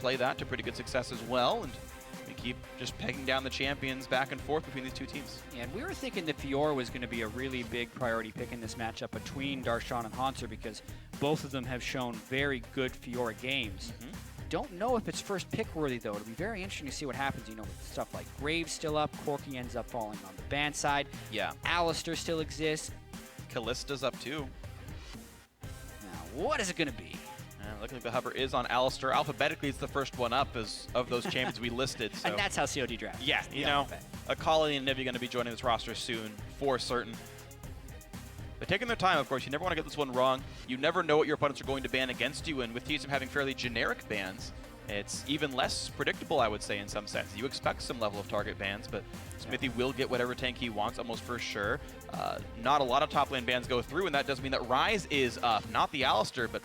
play that to pretty good success as well, and we keep just pegging down the champions back and forth between these two teams. Yeah, and we were thinking that Fiora was going to be a really big priority pick in this matchup between Darshan and Hanser because both of them have shown very good Fiora games. Don't know if it's first pick worthy though. It'll be very interesting to see what happens, you know, with stuff like Graves still up, Corki ends up falling on the ban side. Yeah. Alistar still exists. Kallista's up too. Now, what is it going to be? Looking like the hover is on Alistar. Alphabetically, it's the first one up of those champions we listed. So. And that's how CLG drafts. Yeah, you know, Akali and Nivea going to be joining this roster soon, for certain. But taking their time, of course, you never want to get this one wrong. You never know what your opponents are going to ban against you, and with TSM having fairly generic bans, it's even less predictable, I would say, in some sense. You expect some level of target bans, but Smithy will get whatever tank he wants, almost for sure. Not a lot of top lane bans go through, and that does mean that Ryze is up. Not the Alistar, but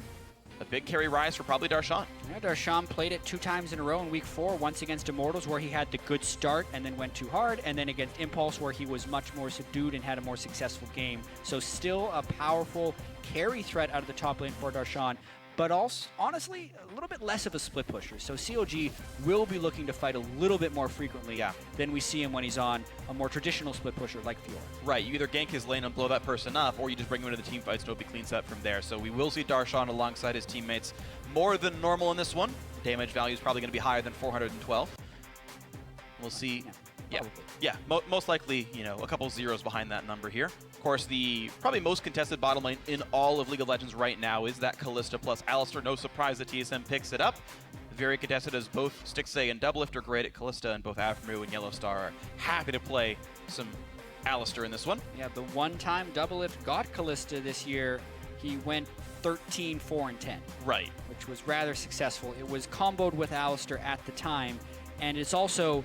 a big carry Ryze for probably Darshan. Yeah, Darshan played it 2 times in a row in week 4, once against Immortals where he had the good start and then went too hard, and then against Impulse where he was much more subdued and had a more successful game. So still a powerful carry threat out of the top lane for Darshan, but also, honestly, a little bit less of a split pusher. So CLG will be looking to fight a little bit more frequently than we see him when he's on a more traditional split pusher like Fiora. Right, you either gank his lane and blow that person up, or you just bring him into the team fights and it'll be clean set from there. So we will see Darshan alongside his teammates more than normal in this one. Damage value is probably going to be higher than 412. We'll see. Yeah, most likely, you know, a couple zeros behind that number here. Of course, the probably most contested bottom lane in all of League of Legends right now is that Kalista plus Alistar. No surprise that TSM picks it up. Very contested as both Stixxay and Doublelift are great at Kalista, and both Aphromoo and Yellowstar are happy to play some Alistar in this one. Yeah, the one time Doublelift got Kalista this year, he went 13, 4, and 10. Right. Which was rather successful. It was comboed with Alistar at the time, and it's also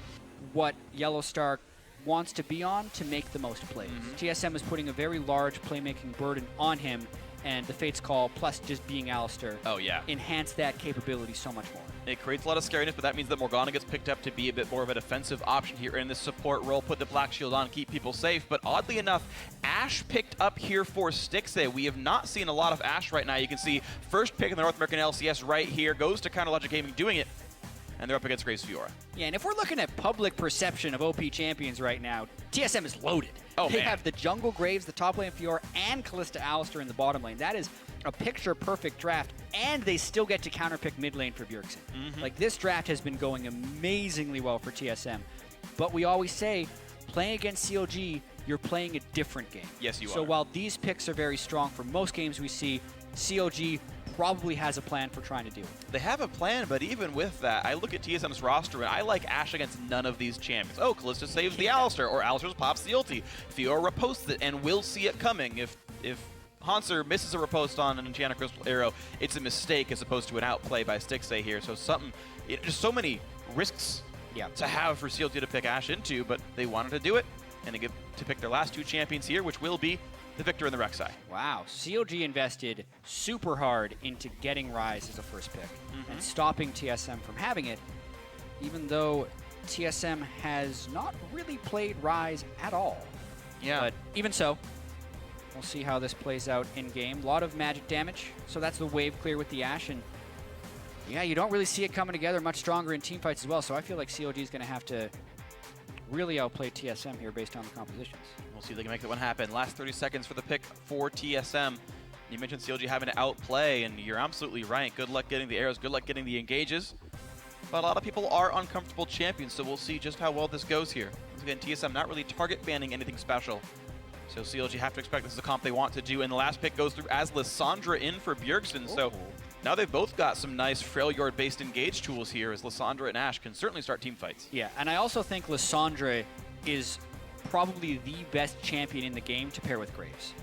what Yellowstar wants to be on to make the most plays. TSM is putting a very large playmaking burden on him, and the Fate's Call plus just being Alistar enhance that capability so much more. It creates a lot of scariness, but that means that Morgana gets picked up to be a bit more of a defensive option here in this support role, put the Black Shield on, keep people safe. But oddly enough, Ashe picked up here for Stixxay. We have not seen a lot of Ashe right now. You can see first pick in the North American LCS right here, goes to Counterlogic Gaming doing it, and they're up against Graves Fiora. Yeah, and if we're looking at public perception of OP champions right now, TSM is loaded. They have the jungle Graves, the top lane Fiora, and Kalista Alistar in the bottom lane. That is a picture-perfect draft, and they still get to counterpick mid lane for Bjergsen. Like, this draft has been going amazingly well for TSM. But we always say, playing against CLG, you're playing a different game. Yes, you are. So while these picks are very strong for most games we see, CLG probably has a plan for trying to do it. They have a plan, but even with that, I look at TSM's roster and I like Ashe against none of these champions. Oh, Kalista saves the Alistar, or Alistar pops the ulti. Fiora riposts it, and we'll see it coming. If Hanser misses a riposte on an Enchanted Crystal Arrow, it's a mistake as opposed to an outplay by Stixxay here. So just so many risks to have for CLG to pick Ashe into, but they wanted to do it, and they get to pick their last 2 champions here, which will be the victor in the Rek'Sai. Wow, CLG invested super hard into getting Ryze as a first pick and stopping TSM from having it, even though TSM has not really played Ryze at all. Yeah. But even so, we'll see how this plays out in-game. A lot of magic damage, so that's the wave clear with the Ashe, and yeah, you don't really see it coming together much stronger in teamfights as well, so I feel like CLG is going to have to really outplay TSM here based on the compositions. We'll see if they can make that one happen. Last 30 seconds for the pick for TSM. You mentioned CLG having to outplay, and you're absolutely right. Good luck getting the arrows, good luck getting the engages. But a lot of people are uncomfortable champions, so we'll see just how well this goes here. Once again, TSM not really target banning anything special. So CLG have to expect this is a comp they want to do, and the last pick goes through as Lissandra in for Bjergsen. So now they've both got some nice Freljord-based engage tools here, as Lissandra and Ashe can certainly start team fights. Yeah, and I also think Lissandra is probably the best champion in the game to pair with Graves.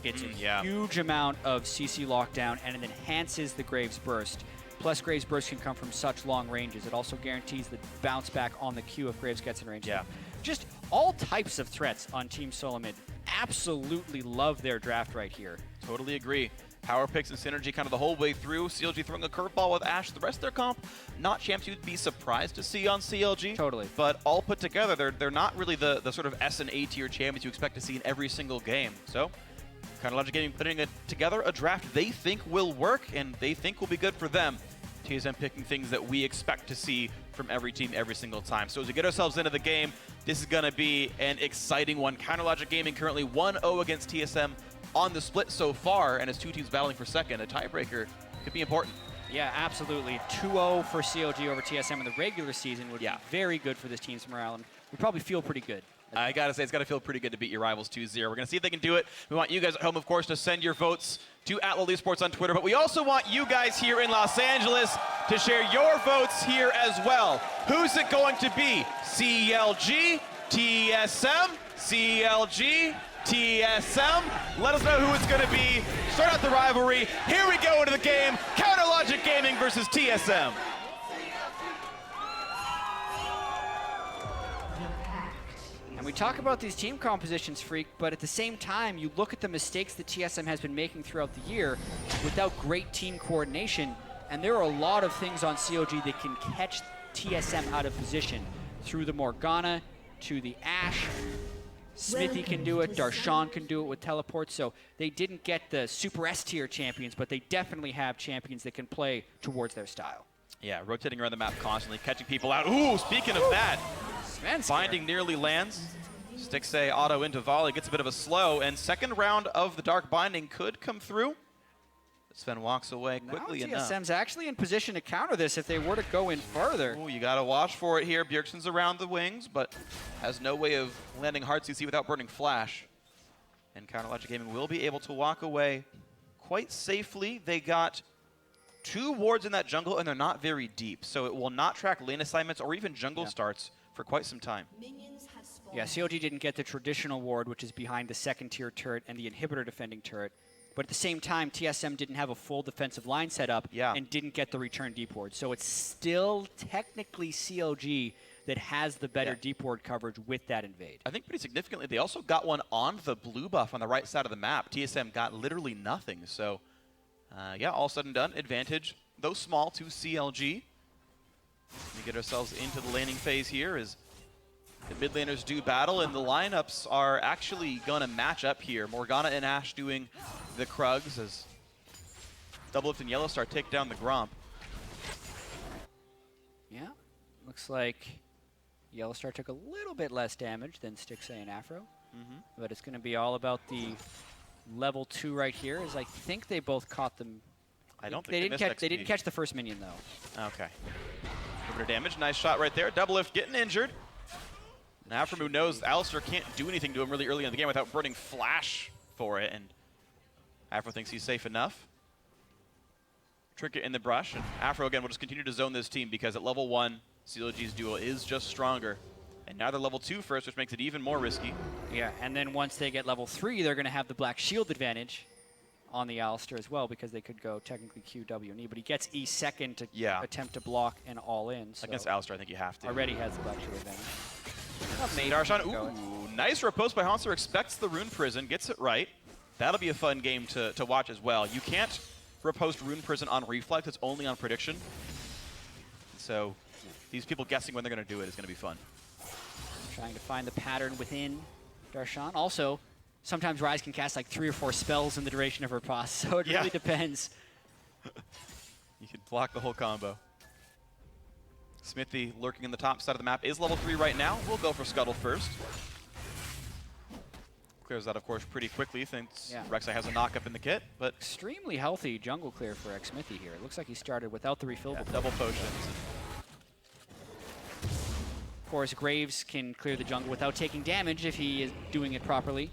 It's a huge amount of CC lockdown, and it enhances the Graves burst. Plus, Graves burst can come from such long ranges. It also guarantees the bounce back on the Q if Graves gets in range. Yeah. Just all types of threats on Team Solo Mid. Absolutely love their draft right here. Totally agree. Power picks and synergy kind of the whole way through. CLG throwing a curveball with Ashe. The rest of their comp, not champs you'd be surprised to see on CLG. Totally. But all put together, they're not really the sort of S and A tier champions you expect to see in every single game. So, CounterLogic Gaming putting together a draft they think will work and they think will be good for them. TSM picking things that we expect to see from every team every single time. So as we get ourselves into the game, this is going to be an exciting one. CounterLogic Gaming currently 1-0 against TSM on the split so far, and as two teams battling for second, a tiebreaker could be important. Yeah, absolutely. 2-0 for CLG over TSM in the regular season would be very good for this team's morale, and we probably feel pretty good. I gotta say, it's gotta feel pretty good to beat your rivals 2-0. We're gonna see if they can do it. We want you guys at home, of course, to send your votes to @LollySports on Twitter, but we also want you guys here in Los Angeles to share your votes here as well. Who's it going to be? CLG, TSM, CLG, TSM. Let us know who it's gonna be. Start out the rivalry. Here we go into the game. CounterLogic Gaming versus TSM. And we talk about these team compositions, Freak, but at the same time, you look at the mistakes that TSM has been making throughout the year without great team coordination, and there are a lot of things on CLG that can catch TSM out of position. Through the Morgana, to the Ashe, Smithy can do it, Darshan can do it with teleports, so they didn't get the super S-tier champions, but they definitely have champions that can play towards their style. Yeah, rotating around the map constantly, catching people out. Ooh, speaking of that, Binding nearly lands. Stixay auto into volley, gets a bit of a slow, and second round of the Dark Binding could come through. Sven walks away quickly enough. TSM's actually in position to counter this if they were to go in further. Ooh, you gotta watch for it here. Bjergsen's around the wings, but has no way of landing hard CC without burning flash. And CounterLogic Gaming will be able to walk away quite safely. They got 2 wards in that jungle, and they're not very deep, so it will not track lane assignments or even jungle starts for quite some time. Yeah, CLG didn't get the traditional ward, which is behind the second tier turret and the inhibitor defending turret. But at the same time, TSM didn't have a full defensive line set up and didn't get the return deep ward. So it's still technically CLG that has the better deep ward coverage with that invade. I think pretty significantly, they also got one on the blue buff on the right side of the map. TSM got literally nothing. So yeah, all said and done, advantage, though small, to CLG. We get ourselves into the laning phase here as the mid laners do battle, and the lineups are actually going to match up here. Morgana and Ashe doing the Krugs as Doublelift and Yellowstar take down the Gromp. Yeah, looks like Yellowstar took a little bit less damage than Stixay and Afro, but it's going to be all about the level 2 right here, as I think they both caught them. I don't think they didn't catch the first minion, though. Okay. A bit of damage. Nice shot right there. Doublelift getting injured. And Afro knows Alistair can't do anything to him really early in the game without burning flash for it, and Afro thinks he's safe enough. Trinket in the brush, and Afro again will just continue to zone this team because at level 1, CLG's duo is just stronger. And now they're level 2 first, which makes it even more risky. Yeah, and then once they get level 3, they're going to have the Black Shield advantage on the Alistair as well, because they could go technically Q, W, and E, but he gets E second to attempt to block and all in. So against Alistair, I think you have to. Already has the Black Shield advantage. Darshan, ooh, nice riposte by Hanser, expects the Rune Prison, gets it right. That'll be a fun game to watch as well. You can't riposte Rune Prison on Reflect, it's only on Prediction. So these people guessing when they're going to do it is going to be fun. Trying to find the pattern within Darshan. Also, sometimes Ryze can cast like 3 or 4 spells in the duration of her pause, so it really depends. You can block the whole combo. Smithy lurking in the top side of the map is level 3 right now. We'll go for Scuttle first. Clears that, of course, pretty quickly since Rek'Sai has a knock-up in the kit. But extremely healthy jungle clear for Smithy here. It looks like he started without the refillable. Double potions. Of course, Graves can clear the jungle without taking damage if he is doing it properly.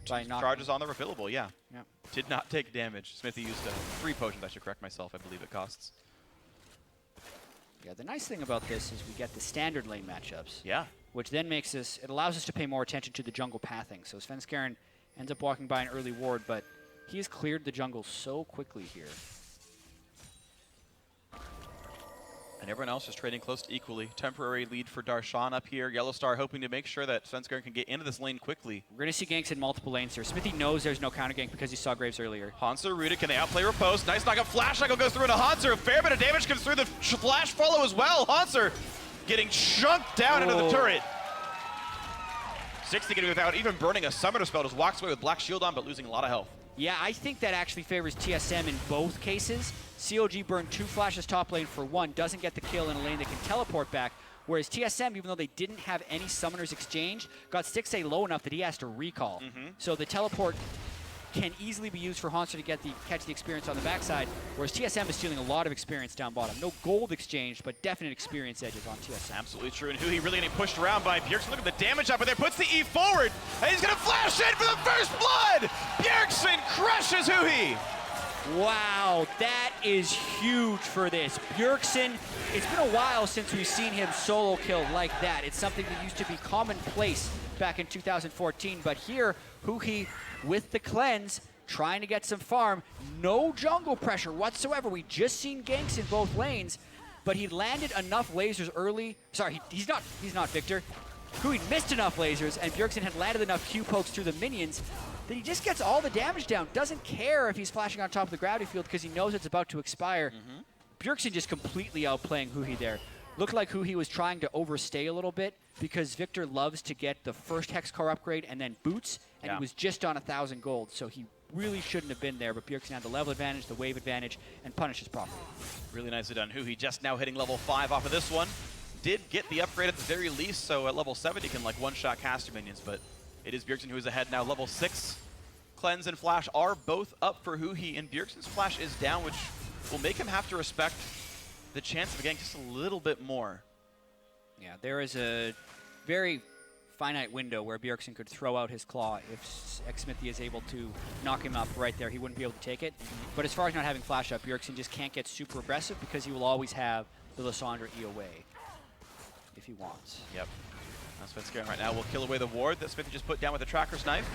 By charges on the refillable, Did not take damage. Smithy used 3 potions, I should correct myself, I believe it costs. Yeah, the nice thing about this is we get the standard lane matchups. Yeah. Which then makes us, it allows us to pay more attention to the jungle pathing. So Svenskeren ends up walking by an early ward, but he has cleared the jungle so quickly here. And everyone else is trading close to equally. Temporary lead for Darshan up here. Yellowstar hoping to make sure that Svenskeren can get into this lane quickly. We're going to see ganks in multiple lanes here. Smithy knows there's no counter gank because he saw Graves earlier. Hanser rooted. Can they outplay Riposte? Nice knock-up. Flash cycle goes through into Hanser. A fair bit of damage comes through. The flash follow as well. Hanser getting chunked down into the turret. 60 getting without even burning a summoner spell. Just walks away with Black Shield on, but losing a lot of health. Yeah, I think that actually favors TSM in both cases. CLG burned 2 flashes top lane for 1, doesn't get the kill in a lane that can teleport back, whereas TSM, even though they didn't have any summoners exchanged, got 6A low enough that he has to recall. So the teleport can easily be used for Hanser to catch the experience on the backside, whereas TSM is stealing a lot of experience down bottom. No gold exchanged, but definite experience edges on TSM. Absolutely true, and Huhi really getting pushed around by Bjergsen. Look at the damage up there, puts the E forward, and he's gonna flash in for the first blood! Bjergsen crushes Huhi! Wow, that is huge for this. Bjergsen, it's been a while since we've seen him solo kill like that. It's something that used to be commonplace back in 2014, but here, Huhi with the cleanse, trying to get some farm. No jungle pressure whatsoever. We just seen ganks in both lanes, but he landed enough lasers early. Sorry, he's not Victor. Huhi missed enough lasers, and Bjergsen had landed enough Q pokes through the minions that he just gets all the damage down. Doesn't care if he's flashing on top of the gravity field because he knows it's about to expire. Bjergsen just completely outplaying Huhi there. Looked like Huhi was trying to overstay a little bit because Victor loves to get the first Hex car upgrade and then boots, and he was just on 1,000 gold, so he really shouldn't have been there, but Bjergsen had the level advantage, the wave advantage, and punishes properly. Really nicely done. Huhi just now hitting level 5 off of this one. Did get the upgrade at the very least, so at level 7 he can like one-shot caster minions, but it is Bjergsen who is ahead now. Level 6, Cleanse and Flash are both up for Huhi, and Bjergsen's Flash is down, which will make him have to respect the chance of a gank just a little bit more. Yeah, there is a very finite window where Bjergsen could throw out his claw. If Xmithie is able to knock him up right there, he wouldn't be able to take it. But as far as not having flash up, Bjergsen just can't get super aggressive because he will always have the Lissandra E away if he wants. Yep. Now Svenskeren right now will kill away the ward that Xmithie just put down with the Tracker's Knife.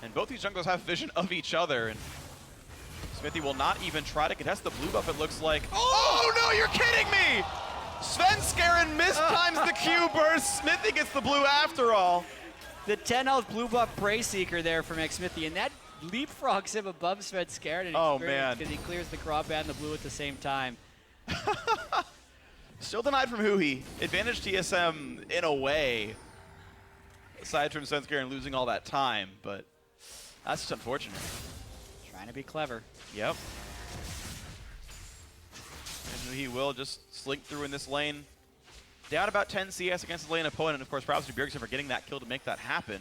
And both these junglers have vision of each other, and Xmithie will not even try to contest the blue buff, it looks like. Oh no, you're kidding me! Svenskeren mistimes the Q burst. Xmithie gets the blue after all. The 10 health blue buff Prey Seeker there from Xmithie, and that leapfrogs him above Svenskeren. Oh man. Because he clears the crop and the blue at the same time. Still denied from Huhi. Advantage TSM in a way. Aside from Svenskeren losing all that time, but that's just unfortunate. Trying to be clever. Yep. And he will just slink through in this lane. Down about 10 CS against his lane opponent. And of course, props to Bjergsen for getting that kill to make that happen.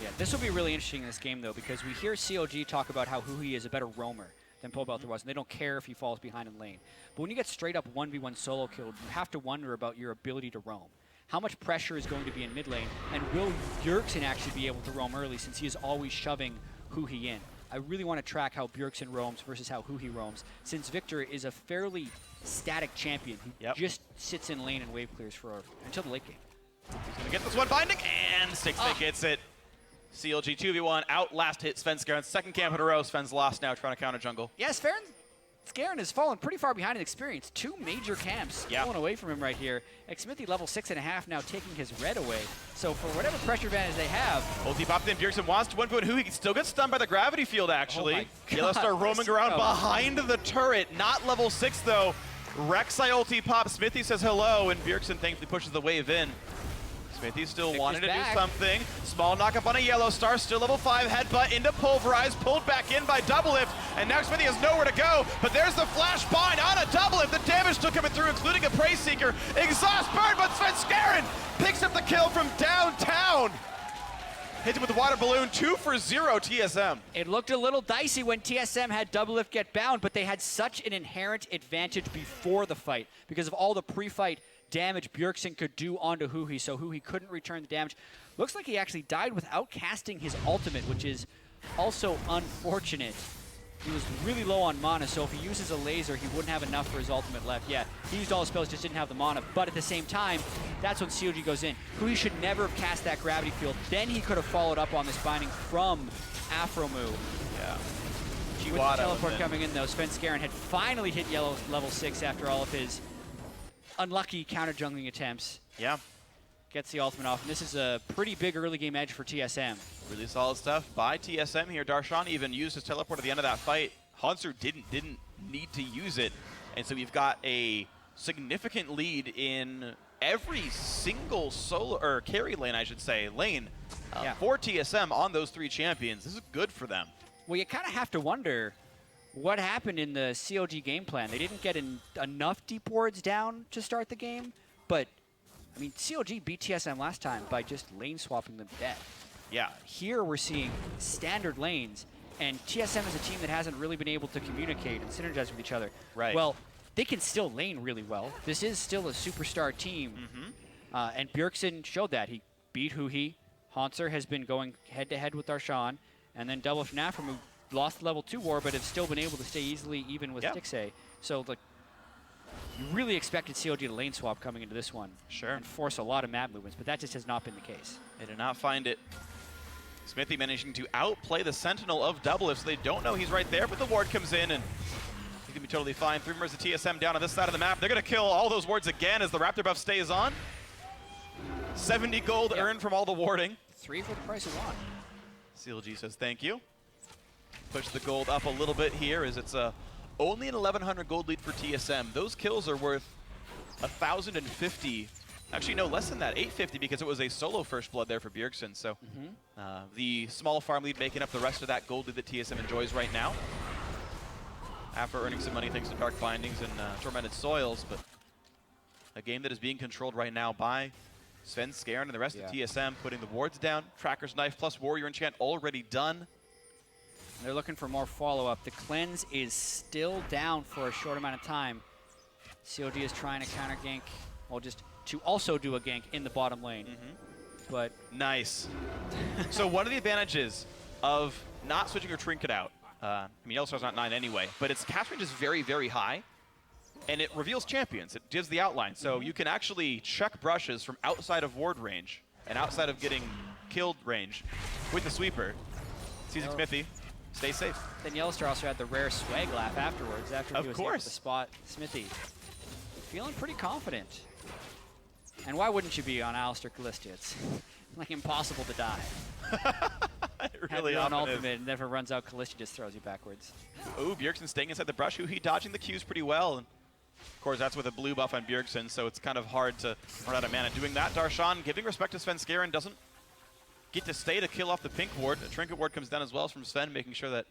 Yeah, this will be really interesting in this game, though, because we hear CLG talk about how Huhi is a better roamer than Pobelter was, and they don't care if he falls behind in lane. But when you get straight up 1v1 solo killed, you have to wonder about your ability to roam. How much pressure is going to be in mid lane, and will Bjergsen actually be able to roam early since he is always shoving Huhi in? I really want to track how Bjergsen roams versus how Huhi roams, since Victor is a fairly static champion who just sits in lane and wave clears until the late game. He's going to get this one binding, and Sixfig gets it. CLG 2v1, outlast hit Svenskeren. Second camp in a row, Sven's lost now, trying to counter jungle. Yes, Svenskeren has fallen pretty far behind in experience. 2 major camps going away from him right here. Xmithie level 6.5 now taking his red away. So for whatever pressure advantage they have. Ulti popped in, Bjergsen wants to 1v1 Huhi. He still gets stunned by the gravity field, actually. Yellow Star roaming around behind the turret. Not level 6, though. Rek'Sai ulti pop. Xmithie says hello, and Bjergsen thankfully pushes the wave in. Xmithie still wanting to do something. Small knockup on a Yellow Star, still level 5, headbutt into Pulverize, pulled back in by Doublelift, and now Xmithie has nowhere to go, but there's the flash bind on a Doublelift. The damage still coming through, including a Prey Seeker. Exhaust burn, but Svenskeren picks up the kill from downtown. Hits him with the water balloon, 2 for 0 TSM. It looked a little dicey when TSM had Doublelift get bound, but they had such an inherent advantage before the fight because of all the pre-fight damage Bjergsen could do onto Huhi, so Huhi couldn't return the damage. Looks like he actually died without casting his ultimate, which is also unfortunate. He was really low on mana, so if he uses a laser, he wouldn't have enough for his ultimate left. Yeah, he used all his spells, just didn't have the mana, but at the same time, that's when CLG goes in. Huhi should never have cast that gravity field. Then he could have followed up on this binding from Afromu. Yeah. With the teleport coming in, though, Svenskeren had finally hit yellow level 6 after all of his unlucky counter jungling attempts. Yeah. Gets the ultimate off, and this is a pretty big early game edge for TSM. Really solid stuff by TSM here. Darshan even used his teleport at the end of that fight. Hanser didn't need to use it, and so we've got a significant lead in every single solo or carry lane, I should say, lane Yeah. For TSM on those 3 champions. This is good for them. Well, you kind of have to wonder what happened in the CLG game plan. They didn't get enough deep wards down to start the game, but I mean, CLG beat TSM last time by just lane swapping them dead. Yeah. Here we're seeing standard lanes, and TSM is a team that hasn't really been able to communicate and synergize with each other. Right. Well, they can still lane really well. This is still a superstar team, and Bjergsen showed that. He beat Huhi. Hanser has been going head-to-head with Darshan, and then Double FNAF, who lost the level 2 war, but have still been able to stay easily even with Stixxay. So, like, you really expected CLG to lane swap coming into this one. Sure. And force a lot of map movements, but that just has not been the case. They did not find it. Smithy managing to outplay the Sentinel of Doublelift, so they don't know he's right there, but the ward comes in, and he can be totally fine. 3 members of TSM down on this side of the map. They're going to kill all those wards again as the Raptor buff stays on. 70 gold earned from all the warding. 3 for the price of 1. CLG says thank you. Push the gold up a little bit here as it's only an 1,100 gold lead for TSM. Those kills are worth 1,050. Actually, no, less than that, 850, because it was a solo first blood there for Bjergsen. So the small farm lead making up the rest of that gold lead that TSM enjoys right now. After earning some money thanks to Dark Bindings and Tormented Soils, but a game that is being controlled right now by Svenskeren and the rest of TSM, putting the wards down. Tracker's Knife plus Warrior Enchant already done. They're looking for more follow-up. The cleanse is still down for a short amount of time. CLG is trying to counter gank, well, just to also do a gank in the bottom lane. But nice. So one of the advantages of not switching your trinket out, I mean, Yellow Star's not 9 anyway, but its cast range is very, very high, and it reveals champions. It gives the outline, so you can actually check brushes from outside of ward range and outside of getting killed range with the sweeper. Seizing Smithy. Stay safe. Then Yellowstar also had the rare swag laugh afterwards after he was able to spot Smithy. Feeling pretty confident. And why wouldn't you be on Alistar Kalista? It's like impossible to die. It really on often ultimate, and never runs out, Kalista just throws you backwards. Ooh, Bjergsen staying inside the brush. He dodging the Qs pretty well. And of course, that's with a blue buff on Bjergsen, so it's kind of hard to run out of mana. Doing that, Darshan giving respect to Svenskeren, doesn't get to stay to kill off the pink ward. A trinket ward comes down as well from Sven, making sure that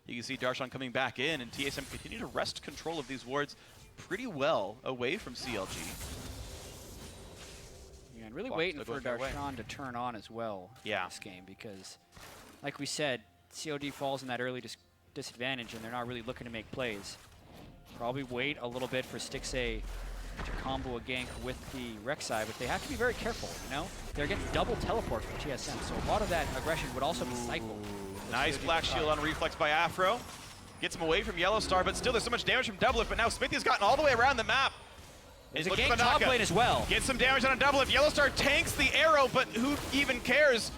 you can see Darshan coming back in, and TSM continue to wrest control of these wards pretty well away from CLG. Yeah, and really waiting for Darshan to turn on as well in this game, because like we said, CLG falls in that early disadvantage, and they're not really looking to make plays. Probably wait a little bit for Stixxay to combo a gank with the Rek'Sai, but they have to be very careful, you know? They're getting double teleport from TSM, so a lot of that aggression would also be cycled. Nice Black Shield on Reflex by Afro. Gets him away from Yellowstar, but still there's so much damage from Doublelift, but now Smithy's gotten all the way around the map. There's a gank top lane as well. Gets some damage on a Doublelift. Yellowstar tanks the arrow, but who even cares?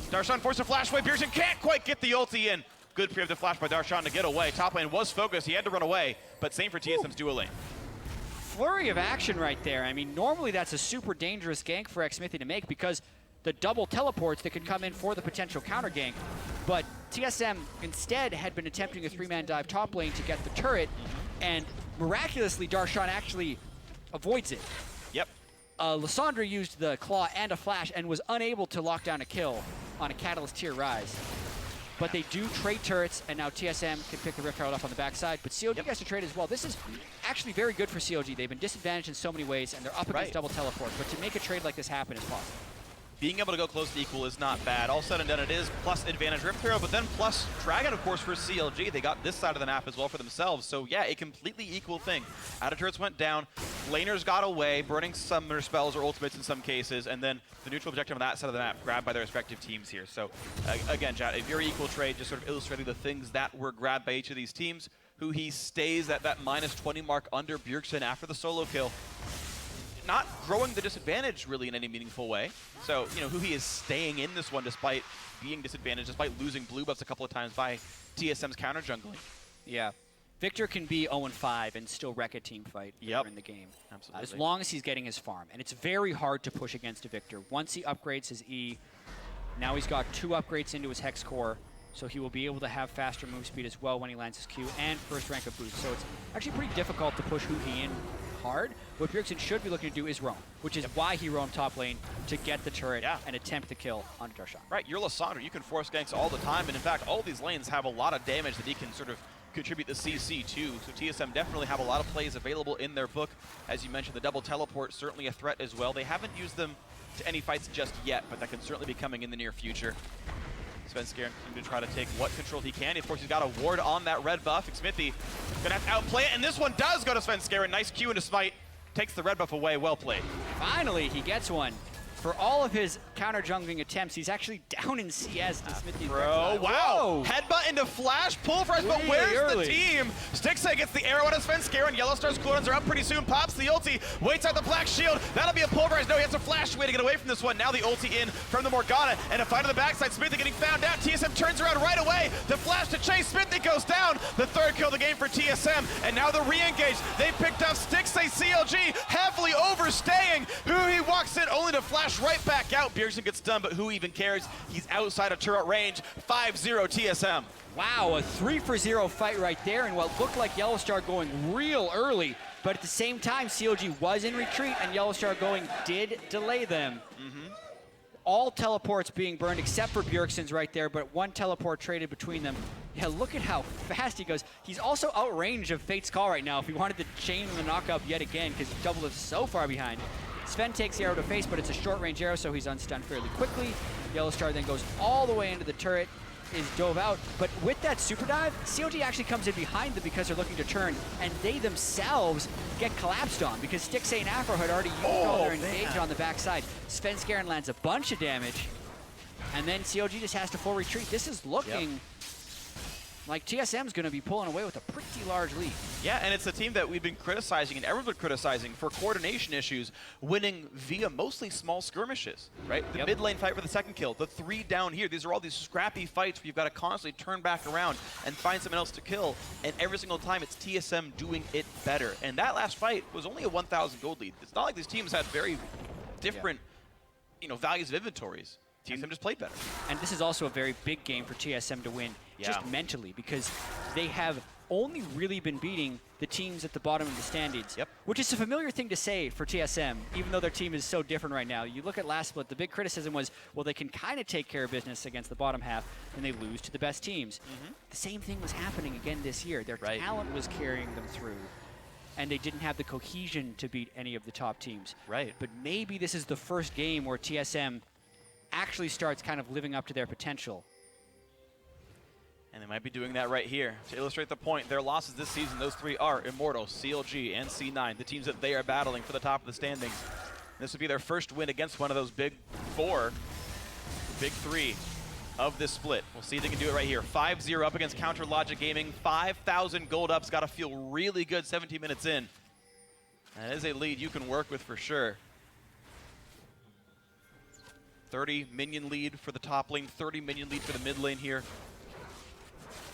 Darshan forced a flash away. Bjergsen can't quite get the ulti in. Good preemptive flash by Darshan to get away. Top lane was focused. He had to run away, but same for TSM's dual lane. Flurry of action right there. I mean, normally that's a super dangerous gank for Xmithy to make because the double teleports that could come in for the potential counter gank. But TSM instead had been attempting a 3-man dive top lane to get the turret, and miraculously Darshan actually avoids it. Yep. Lissandra used the claw and a flash and was unable to lock down a kill on a Catalyst tier rise. But they do trade turrets, and now TSM can pick the Rift Herald up on the backside. But CLG has to trade as well. This is actually very good for CLG. They've been disadvantaged in so many ways, and they're up against double teleport. But to make a trade like this happen is possible. Being able to go close to equal is not bad. All said and done, it is plus advantage Rift Herald, but then plus Dragon, of course, for CLG. They got this side of the map as well for themselves. So yeah, a completely equal thing. Outer turrets went down, laners got away, burning summoner spells or ultimates in some cases, and then the neutral objective on that side of the map grabbed by their respective teams here. So again, chat, a very equal trade, just sort of illustrating the things that were grabbed by each of these teams. He stays at that -20 mark under Bjergsen after the solo kill. Not growing the disadvantage really in any meaningful way. So, you know, he is staying in this one despite being disadvantaged, despite losing blue buffs a couple of times by TSM's counter jungling. Yeah. Victor can be 0-5 and still wreck a team fight in the game. Absolutely. As long as he's getting his farm. And it's very hard to push against a Victor. Once he upgrades his E, now he's got 2 upgrades into his Hex Core, so he will be able to have faster move speed as well when he lands his Q and first rank of boost. So it's actually pretty difficult to push Huhi in hard. What Bjergsen should be looking to do is roam, which is why he roamed top lane to get the turret and attempt the kill on Darshan. Right, you're Lissandra. You can force ganks all the time, and in fact, all these lanes have a lot of damage that he can sort of contribute to CC too. So TSM definitely have a lot of plays available in their book. As you mentioned, the double teleport certainly a threat as well. They haven't used them to any fights just yet, but that can certainly be coming in the near future. Svenskeren going to try to take what control he can. Of course, he's got a ward on that red buff. Smithy going to have to outplay it, and this one does go to Svenskeren. Nice Q into Smite. Takes the red buff away. Well played. Finally, he gets one. For all of his counter-jungling attempts, he's actually down in CS to Smithy's Bro, wow. Headbutt into flash, pulverize, but where's the team? Stixxay gets the arrow out of Svenskeren. Yellowstar's cooldowns are up pretty soon. Pops the ulti, waits out the black shield. That'll be a pulverize. No, he has a flash way to get away from this one. Now the ulti in from the Morgana, and a fight on the backside. Smithy getting found out. TSM turns around right away. The flash to chase. Smithy goes down. The third kill of the game for TSM, and now the re-engage. They picked up Stixxay CLG, heavily overstaying. Hui walks in only to flash right back out. Bjergsen gets done, but who even cares? He's outside of turret range. 5-0 TSM. Wow, a 3-for-0 fight right there, and what looked like Yellowstar going real early, but at the same time, CLG was in retreat, and Yellowstar going did delay them. All teleports being burned except for Bjergsen's right there, but one teleport traded between them. Yeah, look at how fast he goes. He's also outrange of Fate's Call right now if he wanted to chain the knockup yet again, because Double is so far behind. Sven takes the arrow to face, but it's a short-range arrow, so he's unstunned fairly quickly. Yellowstar then goes all the way into the turret, is dove out, but with that super dive, CLG actually comes in behind them because they're looking to turn, and they themselves get collapsed on because Stixxay and Afro had already used all their engage on the backside. Svenskeren lands a bunch of damage, and then CLG just has to full retreat. This is looking like TSM's going to be pulling away with a pretty large lead. Yeah, and it's a team that we've been criticizing and everyone's been criticizing for coordination issues, winning via mostly small skirmishes, right? The mid lane fight for the second kill, the 3 down here. These are all these scrappy fights where you've got to constantly turn back around and find someone else to kill, and every single time it's TSM doing it better. And that last fight was only a 1,000 gold lead. It's not like these teams had very different, you know, values of inventories. TSM just played better. And this is also a very big game for TSM to win, just mentally, because they have only really been beating the teams at the bottom of the standings, which is a familiar thing to say for TSM, even though their team is so different right now. You look at last split, the big criticism was, well, they can kind of take care of business against the bottom half, and they lose to the best teams. The same thing was happening again this year. Their talent was carrying them through, and they didn't have the cohesion to beat any of the top teams. But maybe this is the first game where TSM actually starts kind of living up to their potential. And they might be doing that right here. To illustrate the point, their losses this season, those 3 are Immortal, CLG, and C9, the teams that they are battling for the top of the standings. This would be their first win against one of those big 4, big 3 of this split. We'll see if they can do it right here. 5-0 up against Counter Logic Gaming. 5,000 gold up's got to feel really good 17 minutes in. And that is a lead you can work with for sure. 30 minion lead for the top lane, 30 minion lead for the mid lane here.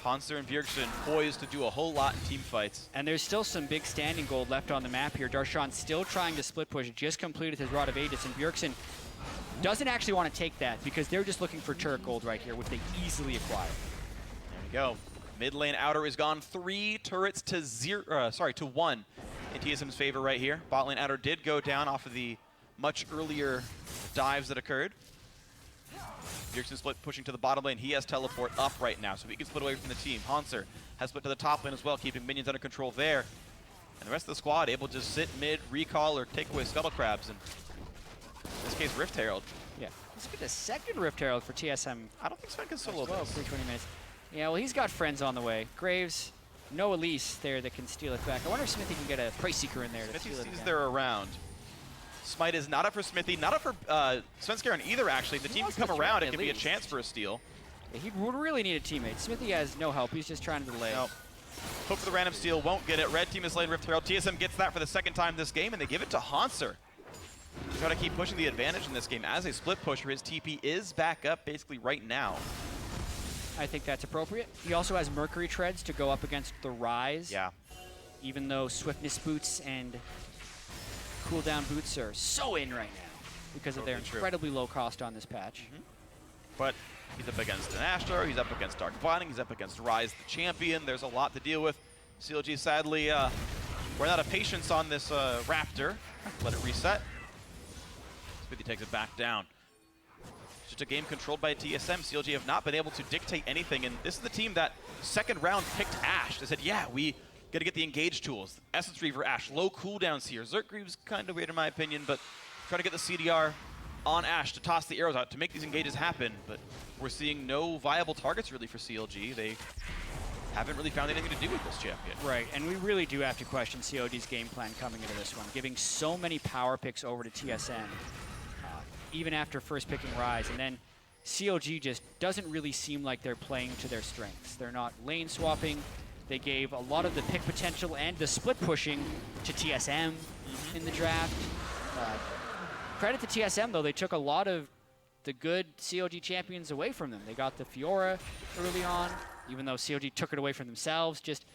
Hauntzer and Bjergsen poised to do a whole lot in team fights. And there's still some big standing gold left on the map here. Darshan still trying to split push, just completed his Rod of Aegis, and Bjergsen doesn't actually want to take that because they're just looking for turret gold right here, which they easily acquire. There we go. Mid lane outer is gone 3 turrets to 1 in TSM's favor right here. Bot lane outer did go down off of the much earlier dives that occurred. Bjergsen split pushing to the bottom lane. He has teleport up right now, so he can split away from the team. Hauntzer has split to the top lane as well, keeping minions under control there. And the rest of the squad able to just sit mid, recall, or take away Scuttle Crabs. And in this case, Rift Herald. Yeah, let's get a second Rift Herald for TSM. I don't think Sven can solo this. 20 minutes. Yeah, well, he's got friends on the way. Graves, no Elise there that can steal it back. I wonder if Smithy can get a Price Seeker in there to steal it Smithy sees they're around. Smite is not up for Smithy, not up for Svenskeren either, actually. The team can come around. It could be a chance for a steal. Yeah, he would really need a teammate. Smithy has no help. He's just trying to delay. Nope. Hope for the random steal. Won't get it. Red team is lane Rift Herald. TSM gets that for the second time this game, and they give it to Hauntzer. Try to keep pushing the advantage in this game. As a split pusher, his TP is back up basically right now. I think that's appropriate. He also has Mercury Treads to go up against the Rise. Yeah. Even though Swiftness boots and cooldown boots are so in right now because of their incredibly low cost on this patch. But he's up against an Astra, he's up against Dark Binding, he's up against Rise the champion. There's a lot to deal with. CLG sadly We're out of patience on this Raptor. Let it reset. Smithy takes it back down. Just a game controlled by TSM. CLG have not been able to dictate anything, and this is the team that second round picked Ashe. They said, yeah, we got to get the engage tools. Essence Reaver, Ashe, low cooldowns here. Zertgreaves kind of weird in my opinion, but try to get the CDR on Ashe to toss the arrows out to make these engages happen, but we're seeing no viable targets really for CLG. They haven't really found anything to do with this champion. Right, and we really do have to question COD's game plan coming into this one, giving so many power picks over to TSM, even after first picking Rise, and then CLG just doesn't really seem like they're playing to their strengths. They're not lane swapping. They gave a lot of the pick potential and the split pushing to TSM in the draft. Credit to TSM, though, they took a lot of the good CLG champions away from them. They got the Fiora early on, even though CLG took it away from themselves. Just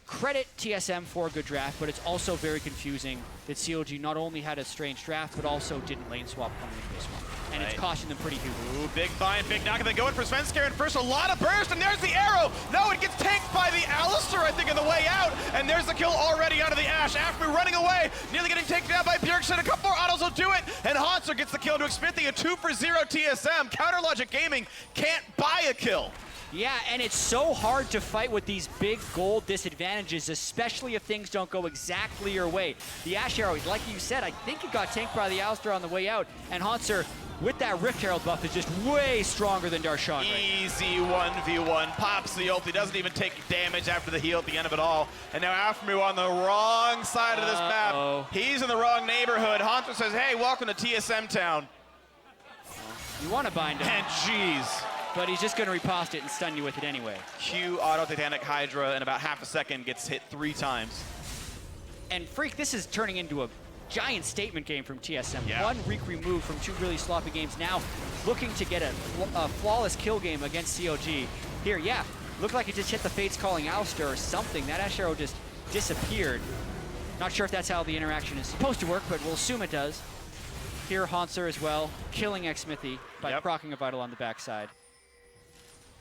credit TSM for a good draft, but it's also very confusing that CLG not only had a strange draft, but also didn't lane swap coming into this one. And it's costing them pretty huge. Ooh, big bind, big knock. They go in for Svenskar, and first a lot of burst, and there's the arrow. No, it gets tanked by the Alistar, I think, on the way out. And there's the kill already out of the Ashe. After running away, nearly getting taken down by Bjergsen. A couple more autos will do it, and Hanser gets the kill to Xmithie. A 2-for-0 TSM. Counter Logic Gaming can't buy a kill. Yeah, and it's so hard to fight with these big gold disadvantages, especially if things don't go exactly your way. The Ashe Arrow, like you said, I think it got tanked by the Alistar on the way out, and Hanser, with that Rift Herald buff, is just way stronger than Darshan. Easy 1v1, pops the ult, he doesn't even take damage after the heal at the end of it all. And now Afmu on the wrong side of this map. He's in the wrong neighborhood. Hanser says, hey, welcome to TSM town. You want to bind him. And jeez. But he's just going to riposte it and stun you with it anyway. Q auto Titanic Hydra in about half a second, gets hit 3 times. And Freak, this is turning into a giant statement game from TSM. Yeah. 1 Reek removed from 2 really sloppy games. Now looking to get a flawless kill game against CLG. Here, yeah, looked like it just hit the Fates Calling Alistar or something. That Ashe Arrow just disappeared. Not sure if that's how the interaction is supposed to work, but we'll assume it does. Here, Hanser as well, killing Xmithie by proccing a Vital on the backside.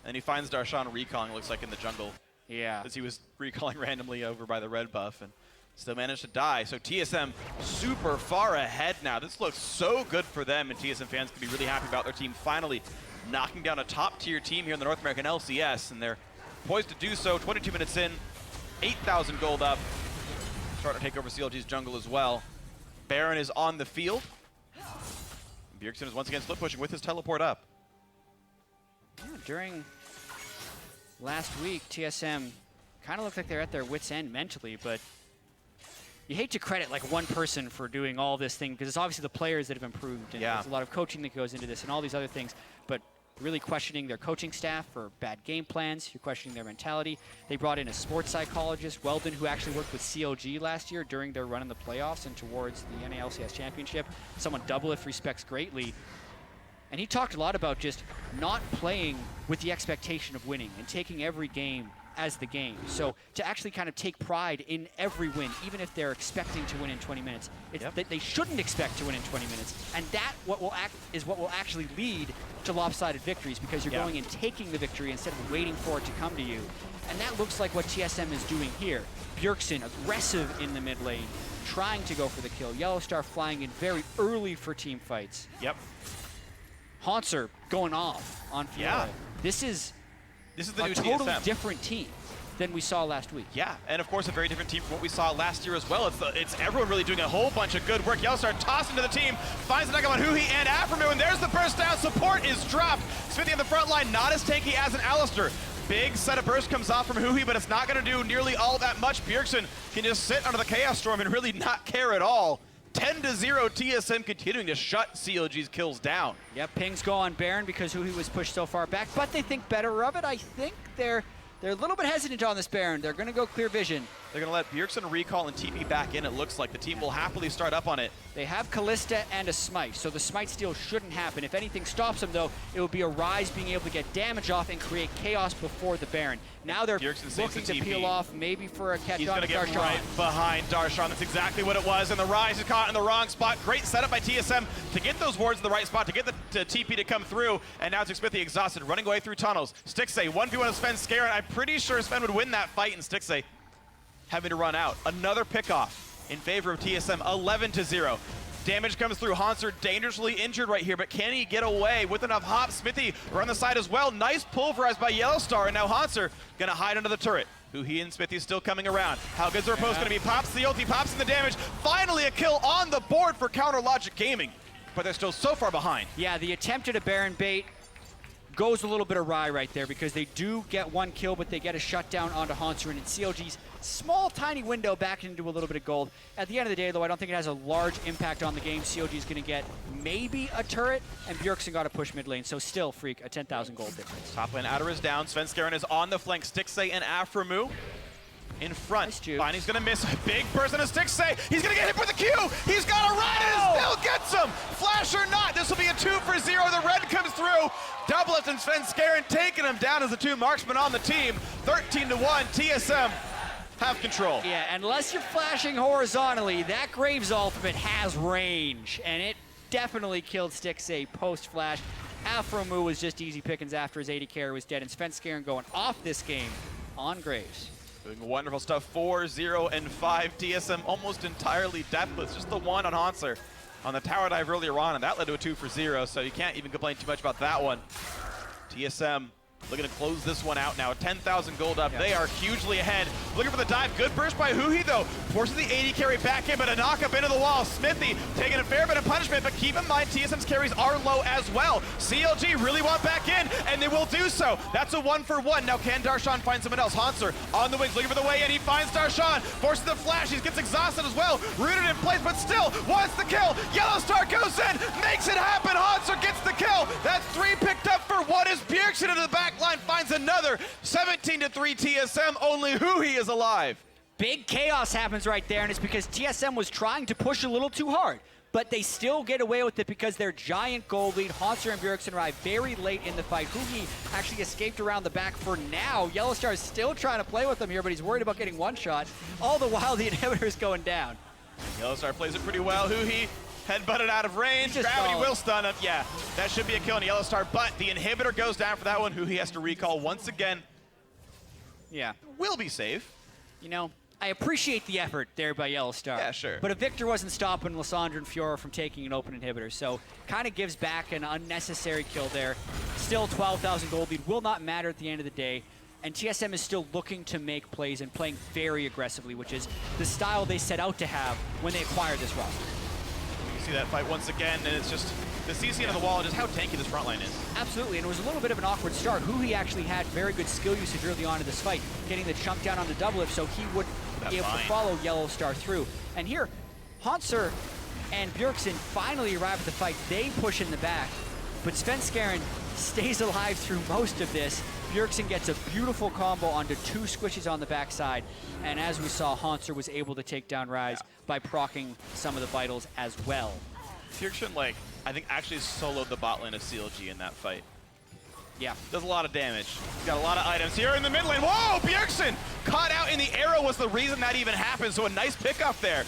And he finds Darshan recalling, looks like, in the jungle. Yeah. As he was recalling randomly over by the red buff and still managed to die. So TSM super far ahead now. This looks so good for them, and TSM fans can be really happy about their team finally knocking down a top-tier team here in the North American LCS, and they're poised to do so. 22 minutes in, 8,000 gold up. Starting to take over CLG's jungle as well. Baron is on the field. Bjergsen is once again split pushing with his teleport up. Yeah, during last week, TSM kind of looked like they're at their wits' end mentally, but you hate to credit like one person for doing all this thing, because it's obviously the players that have improved, and there's a lot of coaching that goes into this and all these other things, but really questioning their coaching staff for bad game plans. You're questioning their mentality. They brought in a sports psychologist, Weldon, who actually worked with CLG last year during their run in the playoffs and towards the NA LCS Championship. Someone Doublelift respects greatly. And he talked a lot about just not playing with the expectation of winning and taking every game as the game. So to actually kind of take pride in every win, even if they're expecting to win in 20 minutes, it's that they shouldn't expect to win in 20 minutes. And that what will actually lead to lopsided victories, because you're going and taking the victory instead of waiting for it to come to you. And that looks like what TSM is doing here. Bjergsen aggressive in the mid lane, trying to go for the kill. Yellowstar flying in very early for team fights. Hanser going off on Fiora. This is the a new totally TSM. different team than we saw last week. Yeah, and of course a very different team from what we saw last year as well. It's everyone really doing a whole bunch of good work. Yellowstar tossed into the team, finds the knock on Huhi and Aframu, and there's the burst down. Support is dropped. Xmithie on the front line, not as tanky as an Alistar. Big set of burst comes off from Huhi, but it's not going to do nearly all that much. Bjergsen can just sit under the Chaos Storm and really not care at all. 10-0 TSM continuing to shut CLG's kills down. Yep, pings go on Baron because Huhi was pushed so far back, but they think better of it. I think they're a little bit hesitant on this Baron. They're going to go clear vision. They're going to let Bjergsen recall and TP back in. It looks like the team will happily start up on it. They have Callista and a Smite, so the Smite steal shouldn't happen. If anything stops them, though, it will be a Rise being able to get damage off and create chaos before the Baron. Now they're looking to peel off, maybe for a catch on Darshan. He's going to get right behind Darshan. That's exactly what it was, and the Rise is caught in the wrong spot. Great setup by TSM to get those wards in the right spot, to get the TP to come through, and now it's Xmithie exhausted, running away through tunnels. Stixxay, 1v1 of Sven Scared. I'm pretty sure Sven would win that fight, and Stixxay having to run out. Another pickoff in favor of TSM, 11-0. Damage comes through. Haunter dangerously injured right here, but can he get away with enough hop? Smithy around the side as well. Nice pulverized by Yellowstar, and now Haunter gonna hide under the turret. Huhi and Smithy still coming around. How good's their post gonna be? Pops the ulti, pops in the damage. Finally a kill on the board for Counter Logic Gaming, but they're still so far behind. Yeah, the attempt at a Baron bait goes a little bit awry right there because they do get one kill, but they get a shutdown onto Haunter, and in CLG's small, tiny window back into a little bit of gold. At the end of the day, though, I don't think it has a large impact on the game. CLG is going to get maybe a turret, and Bjergsen got to push mid lane, so still, Freak, a 10,000 gold difference. Top lane Adder is down. Svenskeren is on the flank. Stixxay and Aframu in front. Nice Fine, he's gonna miss a big person of Stixxay. He's gonna get hit with the Q. He's got a run and it still gets him. Flash or not, this will be a 2-0. The red comes through. Doublets and Svenskeren taking him down as the two marksmen on the team. 13-1, TSM have control. Yeah, unless you're flashing horizontally, that Graves ultimate has range, and it definitely killed Stixxay post-flash. Aframu was just easy pickings after his 80 carry was dead, and Svenskeren going off this game on Graves. Doing wonderful stuff. 4-0 and 5. TSM almost entirely deathless. Just the one on Haunter on the tower dive earlier on, and that led to a 2-0, so you can't even complain too much about that one. TSM looking to close this one out now. 10,000 gold up. Yep. They are hugely ahead. Looking for the dive. Good burst by Huhi, though. Forces the 80 carry back in, but a knock up into the wall. Smithy taking a fair bit of punishment, but keep in mind TSM's carries are low as well. CLG really want back in, and they will do so. That's a 1-for-1. Now can Darshan find someone else? Haunter on the wings, looking for the way in. He finds Darshan. Forces the flash. He gets exhausted as well. Rooted in place, but still wants the kill. Yellowstar goes in. Makes it happen. Haunter gets the kill. That's 3 picked up for what is Bjergsen into the back line, finds another. 17-3 TSM. Only Huhi is alive. Big chaos happens right there, and it's because TSM was trying to push a little too hard, but they still get away with it because their giant gold lead. Haunter and Bjergsen arrive very late in the fight. Huhi actually escaped around the back for now. Yellowstar is still trying to play with them here, but he's worried about getting one shot. All the while, the inhibitor is going down. Yellowstar plays it pretty well. Huhi headbutted out of range. Gravity will stun him. Yeah, that should be a kill on Yellowstar, but the inhibitor goes down for that one. Huhi has to recall once again. Yeah. Will be safe. You know, I appreciate the effort there by Yellowstar. Yeah, sure. But a Victor wasn't stopping Lysandre and Fiora from taking an open inhibitor, so kind of gives back an unnecessary kill there. Still 12,000 gold lead, will not matter at the end of the day. And TSM is still looking to make plays and playing very aggressively, which is the style they set out to have when they acquired this roster. You see that fight once again, and it's just the CC into the wall and just how tanky this front line is. Absolutely, and it was a little bit of an awkward start. Huhi actually had very good skill usage early on in this fight, getting the chunk down on the double lift so he would be able to follow Yellowstar through. And here, Haunter and Bjergsen finally arrive at the fight. They push in the back, but Svenskeren stays alive through most of this. Bjergsen gets a beautiful combo onto 2 squishes on the backside, and as we saw, Haunter was able to take down Rise by proccing some of the vitals as well. Bjergsen, like, I think actually soloed the bot lane of CLG in that fight. Yeah. Does a lot of damage. He's got a lot of items here in the mid lane. Whoa, Bjergsen caught out in the arrow was the reason that even happened, so a nice pickup there.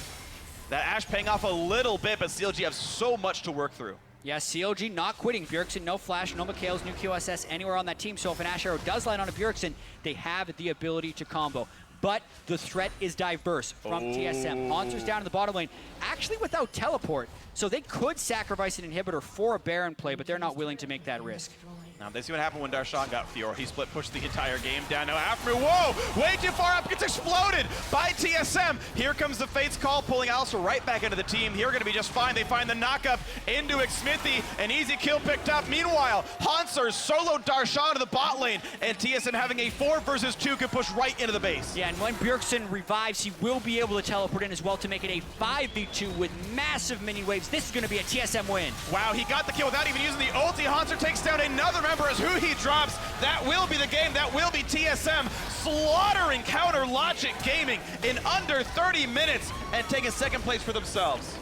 That Ashe paying off a little bit, but CLG have so much to work through. Yeah, CLG not quitting. Bjergsen, no flash, no Mikhail's, new QSS anywhere on that team. So if an Ashe arrow does land on a Bjergsen, they have the ability to combo. But the threat is diverse from TSM. Haunter's down in the bottom lane, actually without teleport. So they could sacrifice an inhibitor for a Baron play, but they're not willing to make that risk. Now they see what happened when Darshan got Fiora. He split pushed the entire game down. Now Afro, whoa, way too far up, gets exploded by TSM. Here comes the Fates call, pulling Alistair right back into the team. Here gonna be just fine. They find the knockup into Smithy, an easy kill picked up. Meanwhile, Haunter soloed Darshan to the bot lane, and TSM having a 4 versus 2 can push right into the base. Yeah, and when Bjergsen revives, he will be able to teleport in as well to make it a 5v2 with massive mini waves. This is gonna be a TSM win. Wow, he got the kill without even using the ulti. Haunter takes down another member as Huhi drops. That will be the game. That will be TSM slaughtering Counter Logic Gaming in under 30 minutes and taking second place for themselves.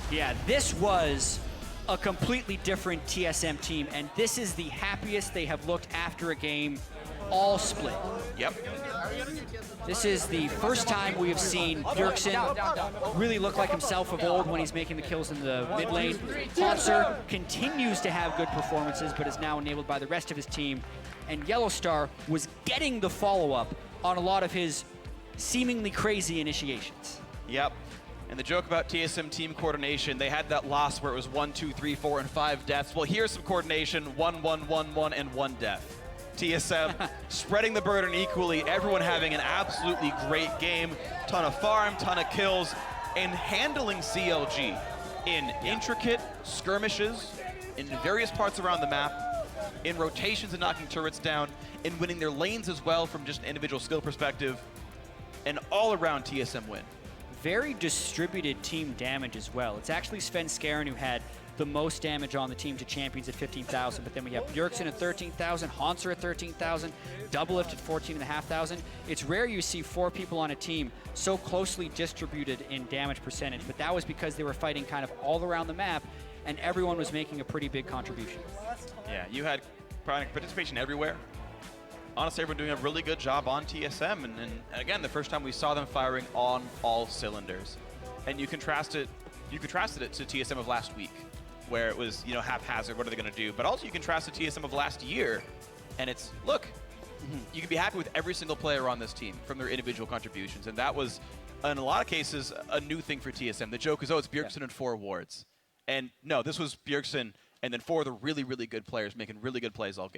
Yeah, this was a completely different TSM team, and this is the happiest they have looked after a game all split. Yep. This is the first time we have seen Bjergsen really look like himself of old when he's making the kills in the mid lane. Haunter continues to have good performances, but is now enabled by the rest of his team. And Yellowstar was getting the follow-up on a lot of his seemingly crazy initiations. Yep. And the joke about TSM team coordination, they had that loss where it was 1, 2, 3, 4, and 5 deaths. Well, here's some coordination, 1, 1, 1, 1, and 1 death. TSM spreading the burden equally, everyone having an absolutely great game, ton of farm, ton of kills, and handling CLG in intricate skirmishes in various parts around the map, in rotations and knocking turrets down, in winning their lanes as well from just an individual skill perspective, an all-around TSM win. Very distributed team damage as well. It's actually Sven Skaren who had the most damage on the team to champions at 15,000, but then we have Bjergsen at 13,000, Hanser at 13,000, Doublelift at 14,500. It's rare you see 4 people on a team so closely distributed in damage percentage, but that was because they were fighting kind of all around the map, and everyone was making a pretty big contribution. Yeah, you had participation everywhere. Honestly, everyone doing a really good job on TSM, and again, the first time we saw them firing on all cylinders. And you contrasted it to TSM of last week, where it was, you know, haphazard, what are they going to do? But also you contrasted TSM of last year, and it's, look, you can be happy with every single player on this team from their individual contributions, and that was, in a lot of cases, a new thing for TSM. The joke is, oh, it's Bjergsen and 4 wards. And no, this was Bjergsen and then 4 of the really, really good players making really good plays all game.